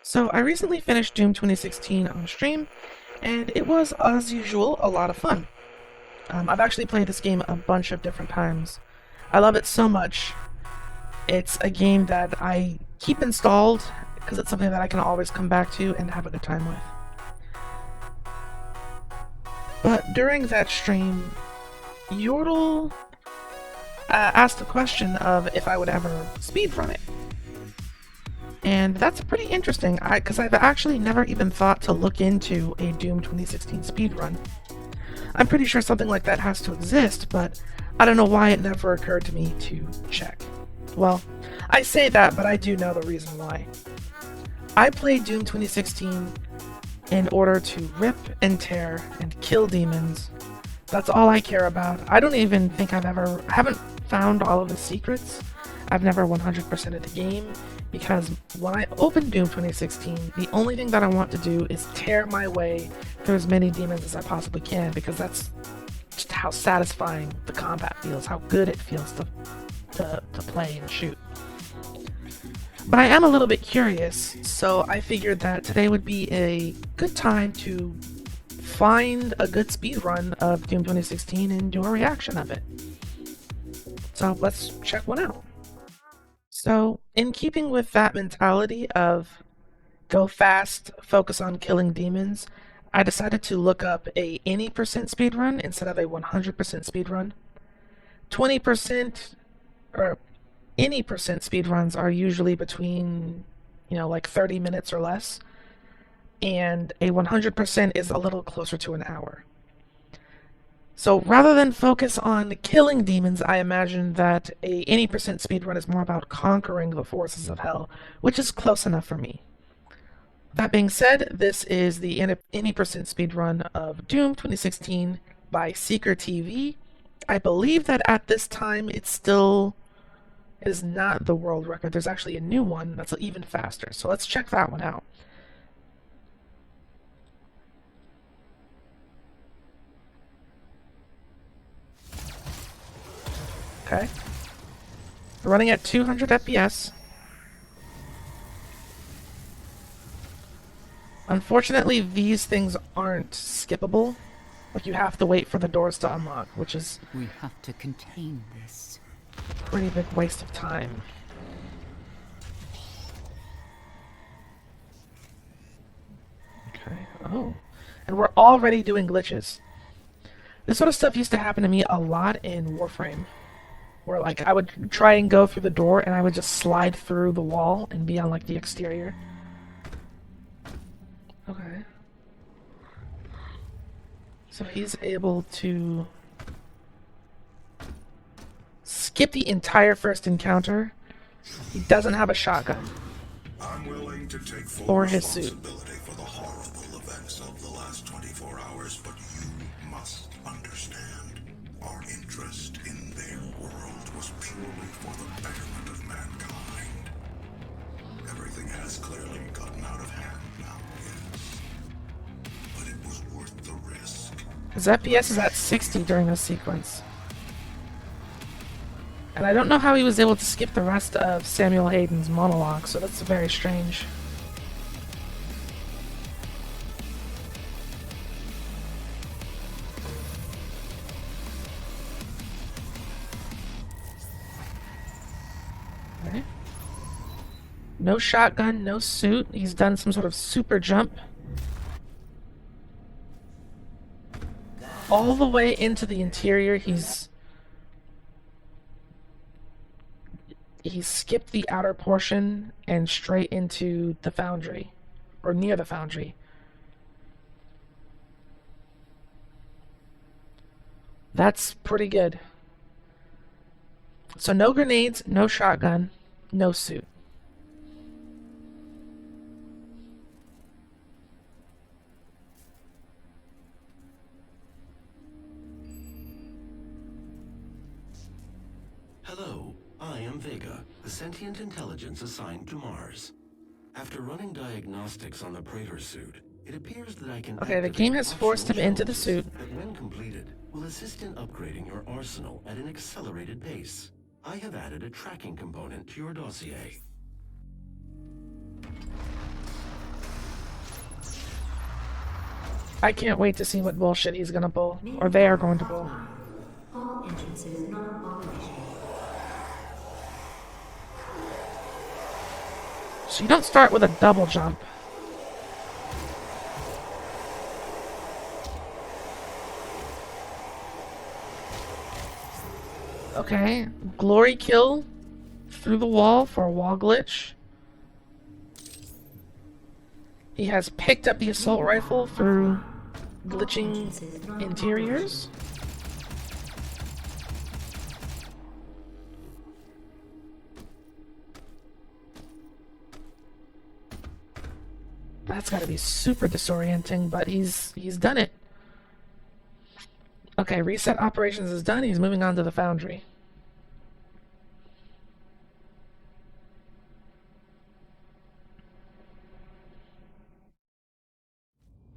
So I recently finished Doom 2016 on stream, and it was, as usual, a lot of fun. I've actually played this game a bunch of different times. I love it so much. It's a game that I keep installed because it's something that I can always come back to and have a good time with. But during that stream, Yordle asked the question of if I would ever speedrun it. And that's pretty interesting, because I've actually never even thought to look into a Doom 2016 speedrun. I'm pretty sure something like that has to exist, but I don't know why it never occurred to me to check. Well, I say that, but I do know the reason why. I played Doom 2016 in order to rip and tear and kill demons. That's all I care about. I don't even think I haven't found all of the secrets. I've never 100%ed the game, because when I open Doom 2016, the only thing that I want to do is tear my way through as many demons as I possibly can, because that's just how satisfying the combat feels, how good it feels to play and shoot. But I am a little bit curious, so I figured that today would be a good time to find a good speedrun of Doom 2016 and do a reaction of it. So let's check one out. So, in keeping with that mentality of go fast, focus on killing demons, I decided to look up a any percent speedrun instead of a 100% speedrun. 20% or any percent speedruns are usually between, like 30 minutes or less, and a 100% is a little closer to an hour. So rather than focus on killing demons, I imagine that a any percent speedrun is more about conquering the forces of hell, which is close enough for me. That being said, this is the any percent speedrun of Doom 2016 by Seeker TV. I believe that at this time it is not the world record. There's actually a new one that's even faster. So let's check that one out. Okay. Running at 200 FPS. Unfortunately, these things aren't skippable. Like, you have to wait for the doors to unlock, which is We have to contain this. a pretty big waste of time. Okay. Oh. And we're already doing glitches. This sort of stuff used to happen to me a lot in Warframe, where like I would try and go through the door and I would just slide through the wall and be on like the exterior. Okay. So he's able to skip the entire first encounter. He doesn't have a shotgun. I'm willing to take full Or his suit. responsibility for the horrible events of the last 24 hours, but you must understand. Our interest in their world was purely for the betterment of mankind. Everything has clearly gotten out of hand now, yes. But it was worth the risk. His FPS is at 60 during this sequence. And I don't know how he was able to skip the rest of Samuel Hayden's monologue, so that's very strange. Okay. No shotgun, no suit. He's done some sort of super jump. All the way into the interior, he's skipped the outer portion and straight into the foundry, or near the foundry. That's pretty good. So no grenades, no shotgun, no suit. Hello, I am Vega, a sentient intelligence assigned to Mars. After running diagnostics on the Praetor suit, it appears that I can Okay, the game has forced him into the suit. that, when completed, will assist in upgrading your arsenal at an accelerated pace. I have added a tracking component to your dossier. I can't wait to see what bullshit he's gonna pull, or they are going to pull. All entrances not operational. So you don't start with a double jump. Okay, glory kill through the wall for a wall glitch. He has picked up the assault rifle through glitching interiors. That's gotta be super disorienting, but he's done it. Okay, reset operations is done. He's moving on to the foundry.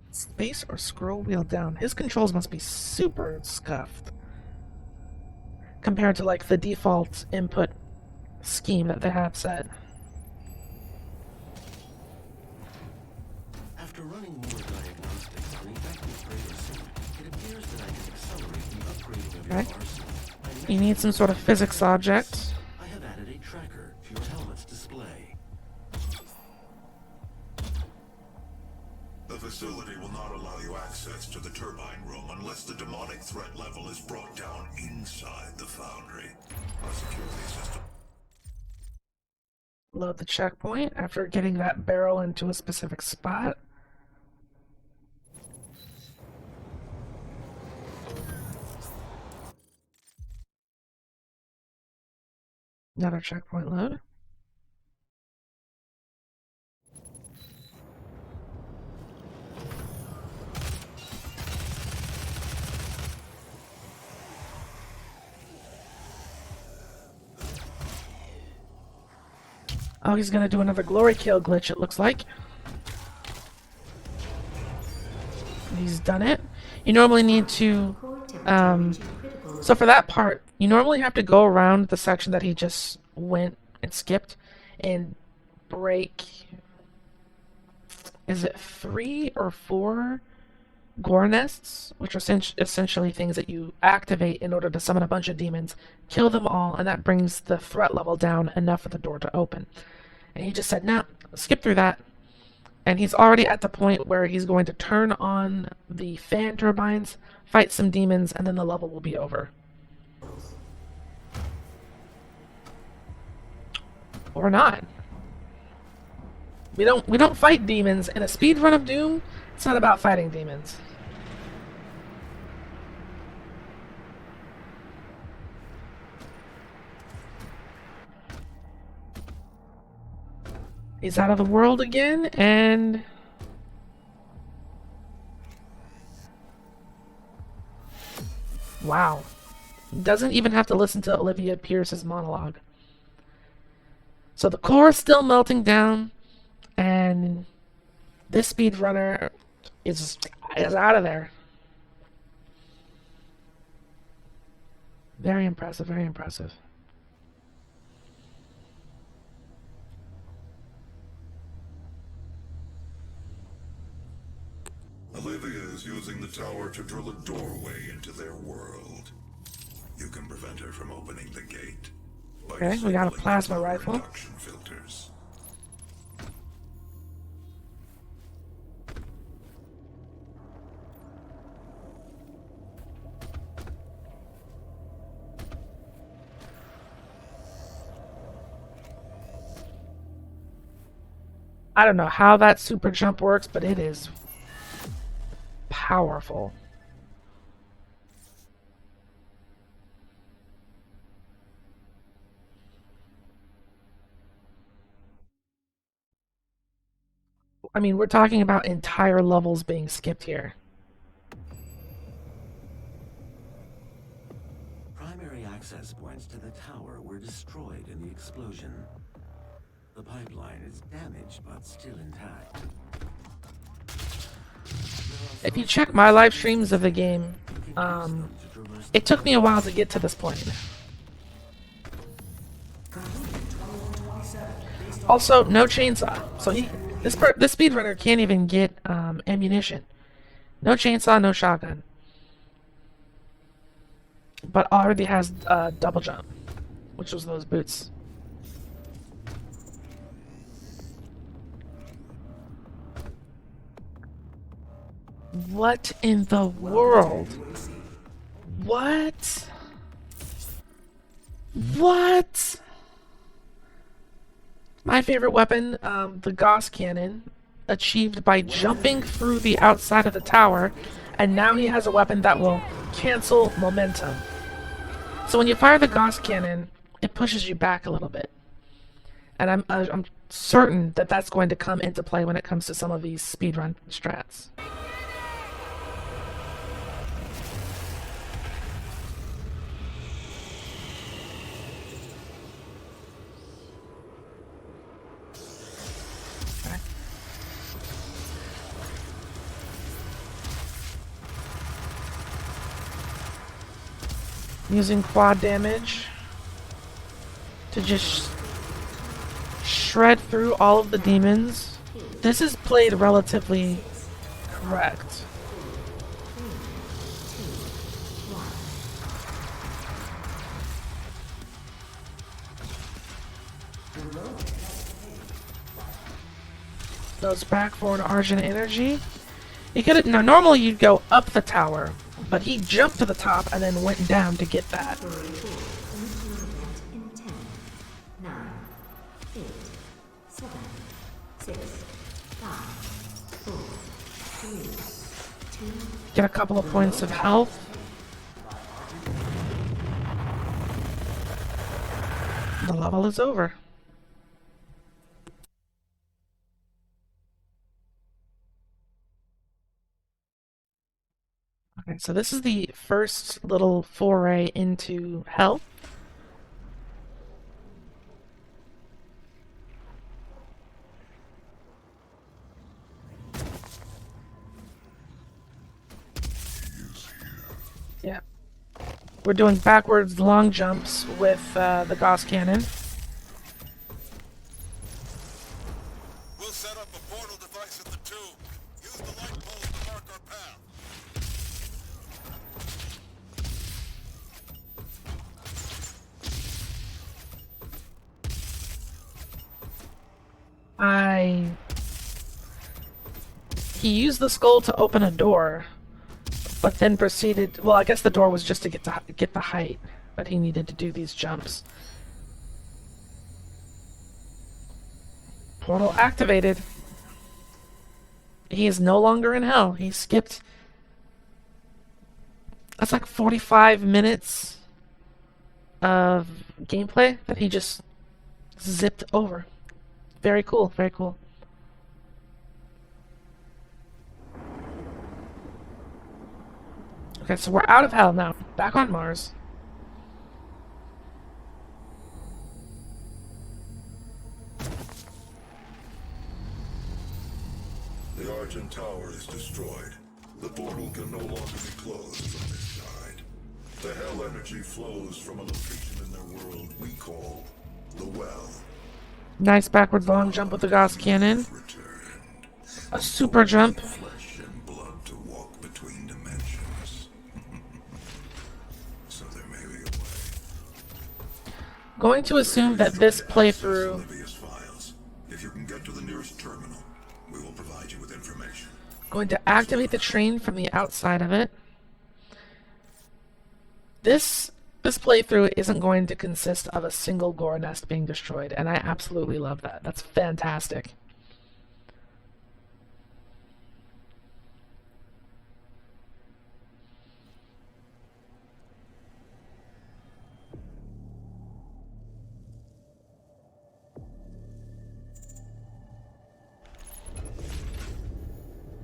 Space or scroll wheel down. His controls must be super scuffed compared to like the default input scheme that they have set. After running more diagnostics on the active Praetor suit, it appears that I can accelerate the upgrading of your Okay. arsenal. You need some sort of physics object. I have added a tracker to your helmet's display. The facility will not allow you access to the turbine room unless the demonic threat level is brought down inside the foundry. Our security system. Load the checkpoint after getting that barrel into a specific spot. Another checkpoint load. Oh, he's gonna do another glory kill glitch, it looks like. He's done it. You normally need to, so for that part, you normally have to go around the section that he just went and skipped and break, is it 3 or 4 gore nests, which are essentially things that you activate in order to summon a bunch of demons, kill them all, and that brings the threat level down enough for the door to open. And he just said, nah, skip through that. And he's already at the point where he's going to turn on the fan turbines, fight some demons, and then the level will be over. Or not. We don't fight demons in a speedrun of Doom. It's not about fighting demons. He's out of the world again, and wow. Doesn't even have to listen to Olivia Pierce's monologue. So the core is still melting down, and this speedrunner is out of there. Very impressive, very impressive. Olivia is using the tower to drill a doorway into their world. You can prevent her from opening the gate. By Okay, we got a disabling plasma the rifle. reduction filters. I don't know how that super jump works, but it is powerful. I mean, we're talking about entire levels being skipped here. Primary access points to the tower were destroyed in the explosion. The pipeline is damaged but still intact. If you check my live streams of the game, it took me a while to get to this point. Also, no chainsaw. So this speedrunner can't even get ammunition. No chainsaw, no shotgun. But already has double jump, which was those boots. What in the world? What? What? My favorite weapon, the Gauss cannon, achieved by jumping through the outside of the tower, and now he has a weapon that will cancel momentum. So when you fire the Gauss cannon, it pushes you back a little bit. And I'm certain that that's going to come into play when it comes to some of these speedrun strats. Using quad damage to just shred through all of the demons. This is played relatively correct. Goes back for an Argent Energy. You could now normally you'd go up the tower, but he jumped to the top and then went down to get that. Get a couple of points of health. The level is over. Okay, so this is the first little foray into hell. Yeah. We're doing backwards long jumps with the Gauss cannon. We'll set up a portal device at the tube. Use the light pole to mark our path. He used the skull to open a door, but then proceeded. Well, I guess the door was just to get the height, but he needed to do these jumps. Portal activated. He is no longer in hell. He skipped. That's like 45 minutes of gameplay that he just zipped over. Very cool, very cool. Okay, so we're out of hell now. Back on Mars. The Argent Tower is destroyed. The portal can no longer be closed from this side. The hell energy flows from a location in their world we call the Well. Nice backwards long jump with the Gauss cannon. A super jump. Flesh and blood to walk between dimensions. So there may be a way. Going to assume that this playthrough. Oblivious files. If you can get to the nearest terminal, we will provide you with information. Going to activate the train from the outside of it. This playthrough isn't going to consist of a single gore nest being destroyed, and I absolutely love that. That's fantastic.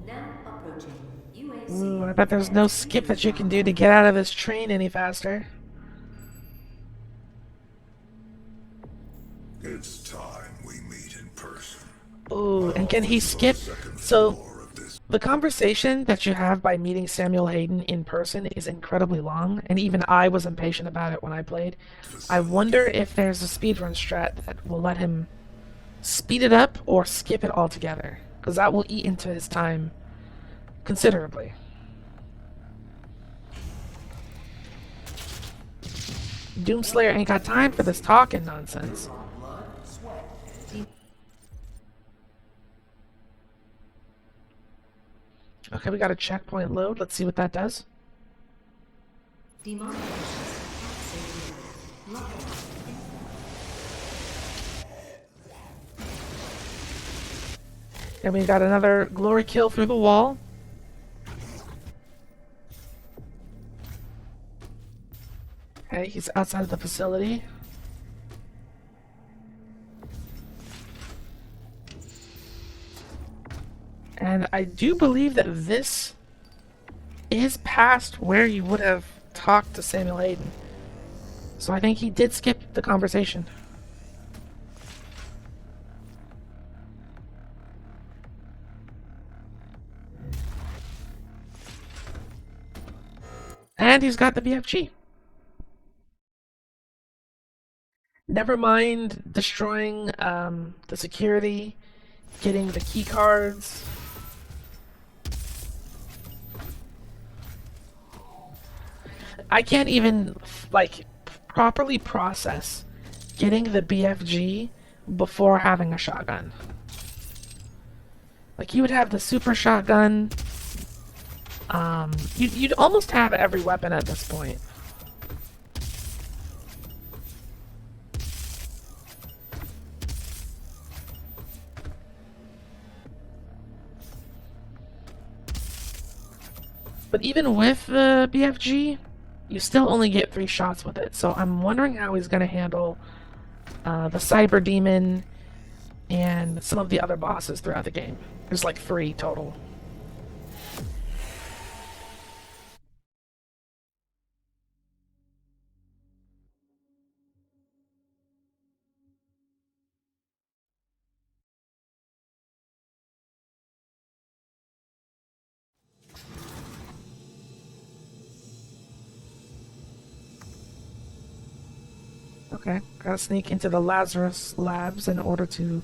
Now approaching UAC. Ooh, I bet there's no skip that you can do to get out of this train any faster. It's time we meet in person. Ooh, and can he skip? So, the conversation that you have by meeting Samuel Hayden in person is incredibly long, and even I was impatient about it when I played. I wonder if there's a speedrun strat that will let him speed it up or skip it altogether, because that will eat into his time considerably. Doomslayer ain't got time for this talking nonsense. Okay, we got a checkpoint load. Let's see what that does. Demonic. And we got another glory kill through the wall. Okay, he's outside of the facility. And I do believe that this is past where you would have talked to Samuel Hayden. So I think he did skip the conversation. And he's got the BFG. Never mind destroying the security, getting the key cards. I can't even like properly process getting the BFG before having a shotgun. Like you would have the super shotgun. You'd almost have every weapon at this point. But even with the BFG, you still only get 3 shots with it. So I'm wondering how he's going to handle the Cyber Demon and some of the other bosses throughout the game. There's like 3 total. Okay, gotta sneak into the Lazarus labs in order to...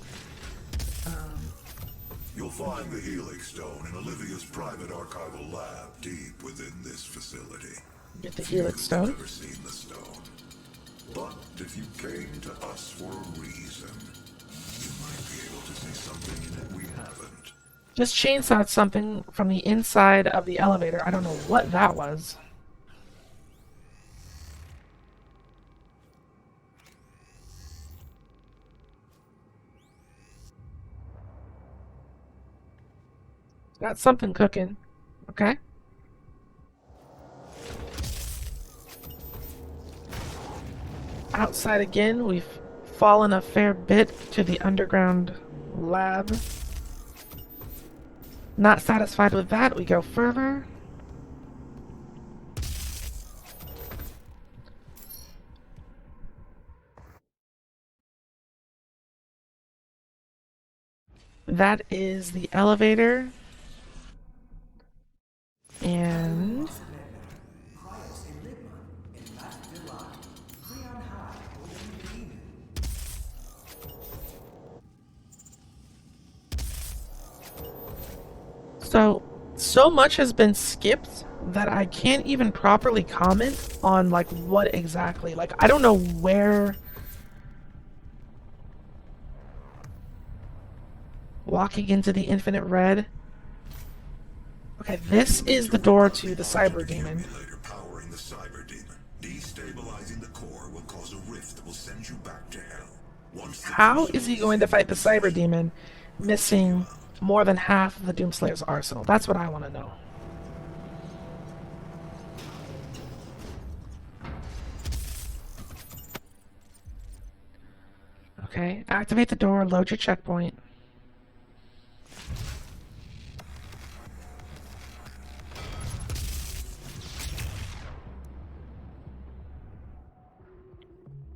You'll find the Helix Stone in Olivia's private archival lab deep within this facility. Get the Helix Stone. You've never seen the stone. But if you came to us for a reason, you might be able to see something in it we haven't. Just chainsawed something from the inside of the elevator. I don't know what that was. Got something cooking. Okay. Outside again, we've fallen a fair bit to the underground lab. Not satisfied with that, we go further. That is the elevator. And so much has been skipped that I can't even properly comment on like what exactly. Like I don't know where walking into the Infinite Red. Okay, this is the door to the Cyber Demon. Powering the Cyber Demon. Destabilizing the core will cause a rift that will send you back to hell. How is he going to fight the Cyber Demon missing more than half of the Doomslayer's arsenal? That's what I want to know. Okay, activate the door, load your checkpoint.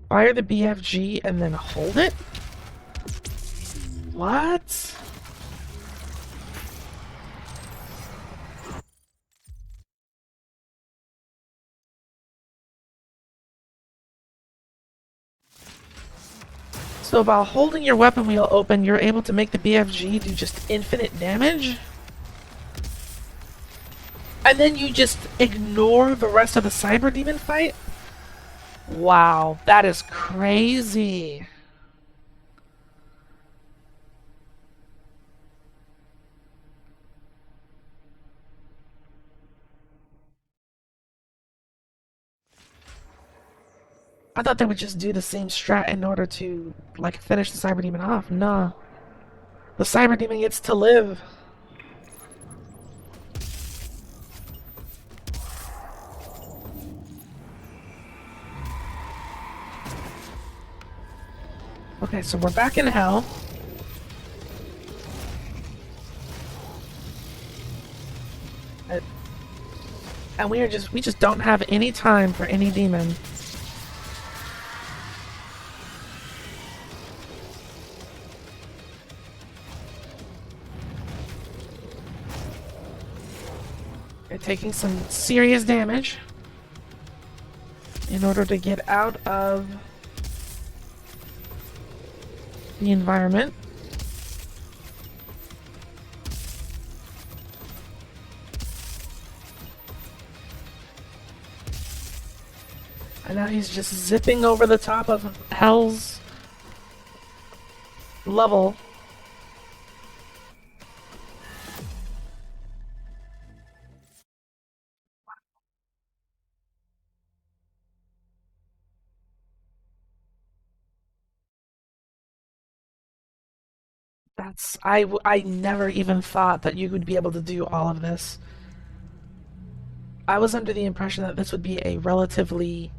Fire the BFG and then hold it? What? So while holding your weapon wheel open, you're able to make the BFG do just infinite damage? And then you just ignore the rest of the Cyber Demon fight? Wow, that is crazy. I thought they would just do the same strat in order to, like, finish the Cyber Demon off. Nah. The Cyber Demon gets to live. Okay, so we're back in hell. And we just don't have any time for any demon. They're taking some serious damage in order to get out of the environment. And now he's just zipping over the top of Hell's level. I never even thought that you would be able to do all of this. I was under the impression that this would be a relatively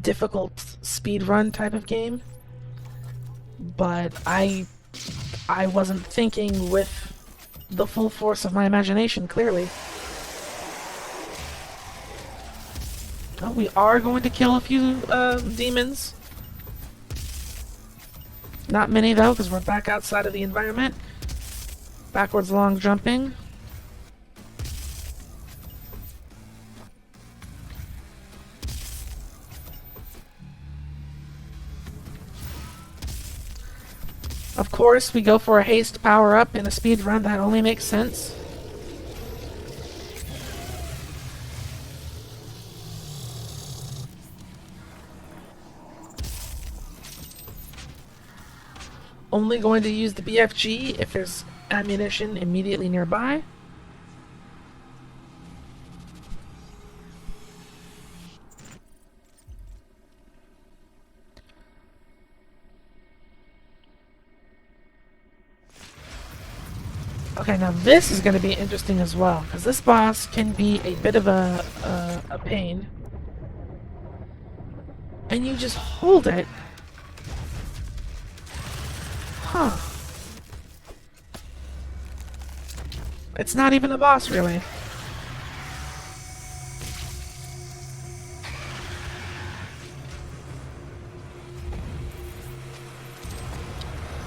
difficult speed run type of game, but I wasn't thinking with the full force of my imagination, clearly. Oh, we are going to kill a few demons. Not many though, because we're back outside of the environment. Backwards long jumping. Of course, we go for a haste power up in a speed run. That only makes sense. Only going to use the BFG if there's ammunition immediately nearby. Okay, now this is going to be interesting as well, because this boss can be a bit of a pain. And you just hold it. Huh. It's not even a boss, really.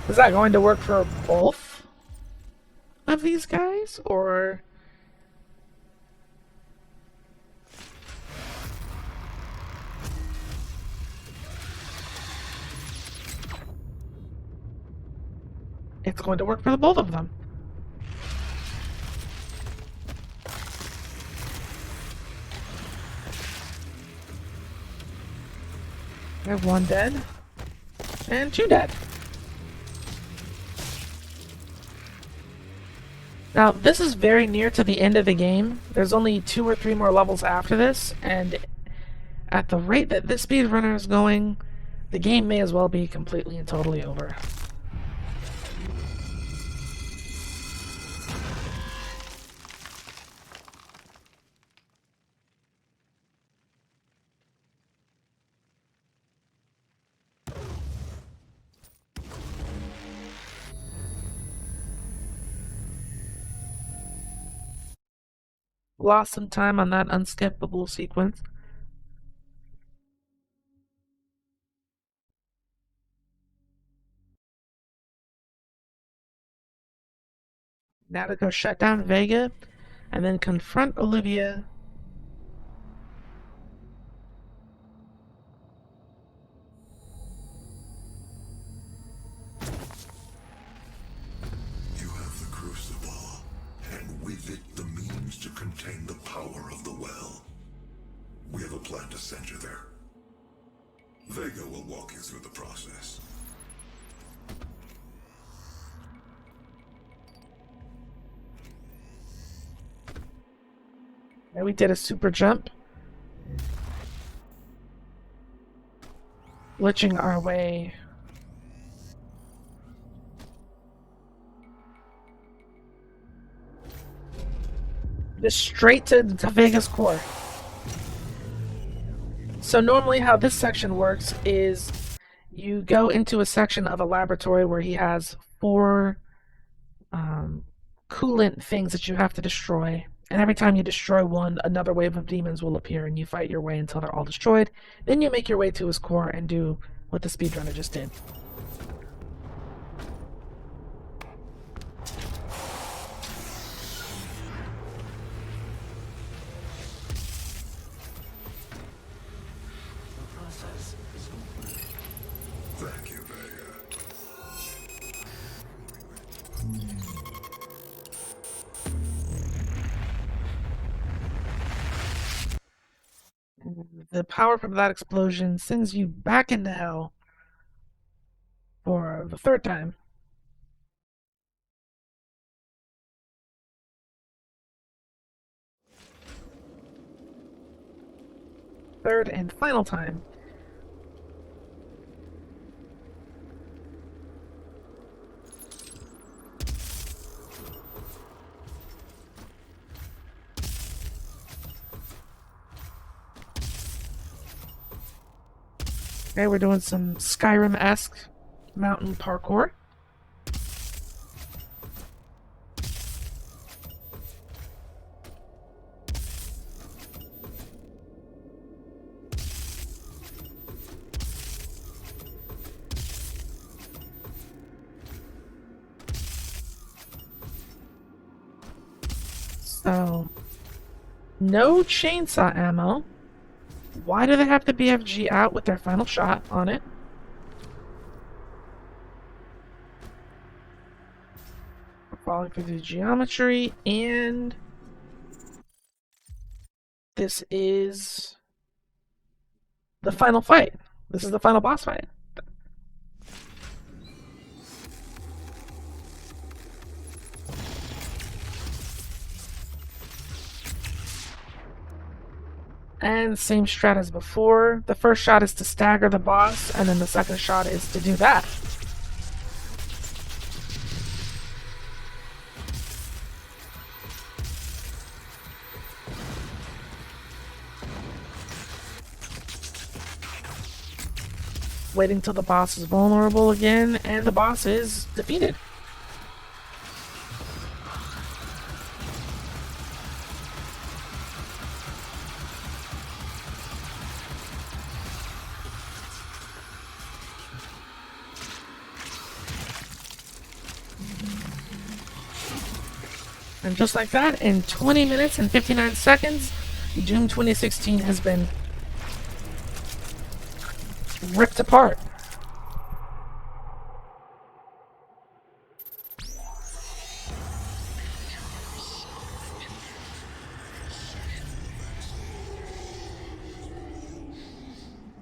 Is that going to work for both of these guys, or... It's going to work for the both of them. I have one dead. And two dead. Now, this is very near to the end of the game. There's only 2 or 3 more levels after this, and at the rate that this speedrunner is going, the game may as well be completely and totally over. Lost some time on that unskippable sequence. Now to go shut down Vega, and then confront Olivia. You have the crucible, and with it the means to contain the power of the well. We have a plan to send you there. Vega will walk you through the process. And we did a super jump. Glitching our way. Just straight to Vega's core. So normally how this section works is you go into a section of a laboratory where he has 4 coolant things that you have to destroy. And every time you destroy one, another wave of demons will appear and you fight your way until they're all destroyed. Then you make your way to his core and do what the speedrunner just did. Thank you, Vega. The power from that explosion sends you back into hell for the 3rd time. Third and final time. Okay, we're doing some Skyrim-esque mountain parkour. So, no chainsaw ammo. Why do they have the BFG out with their final shot on it? We're falling through the geometry, and this is the final fight. This is the final boss fight. And same strat as before. The first shot is to stagger the boss, and then the second shot is to do that. Waiting till the boss is vulnerable again, and the boss is defeated. And just like that, in 20 minutes and 59 seconds, Doom 2016 has been ripped apart.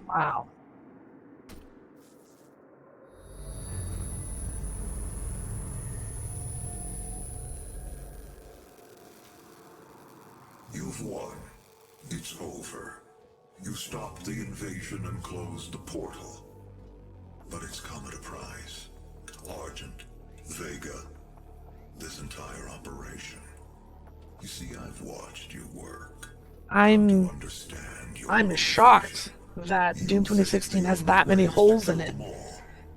Wow. You've won. It's over. You stopped the invasion and closed the portal. But it's come at a price. Argent, Vega, this entire operation. You see, I've watched you work. I'm Understand your shocked that Doom 2016 has that many holes in it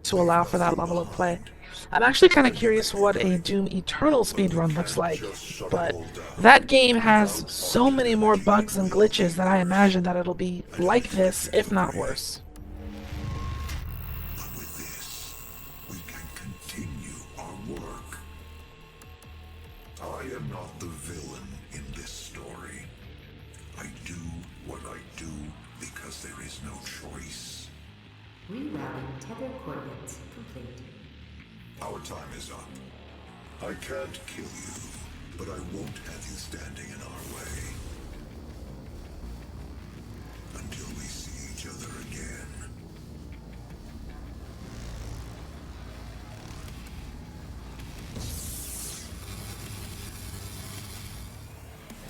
to allow for that level of play. I'm actually kind of curious what a Doom Eternal speedrun looks like, but that game has so many more bugs and glitches that I imagine that it'll be like this, if not worse. But with this, we can continue our work. I am not the villain in this story. I do what I do because there is no choice. Rerouting tether coordinates complete. Our time is up. I can't kill you, but I won't have you standing in our way. Until we see each other again.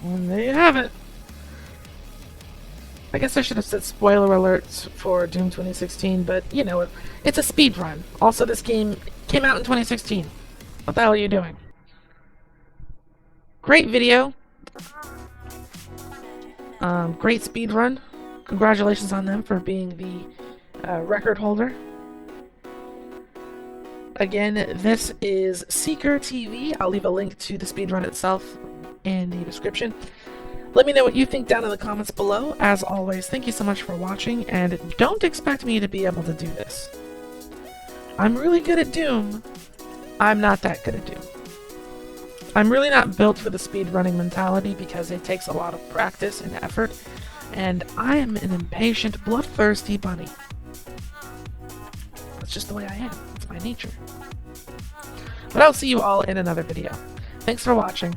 And there you have it. I guess I should have said spoiler alerts for Doom 2016, but you know, it's a speedrun. Also, this game came out in 2016. What the hell are you doing? Great video. Great speedrun. Congratulations on them for being the record holder. Again, this is Seeker TV. I'll leave a link to the speedrun itself in the description. Let me know what you think down in the comments below. As always, thank you so much for watching, and don't expect me to be able to do this. I'm really good at Doom. I'm not that good at Doom. I'm really not built for the speedrunning mentality because it takes a lot of practice and effort, and I am an impatient, bloodthirsty bunny. That's just the way I am. It's my nature. But I'll see you all in another video. Thanks for watching.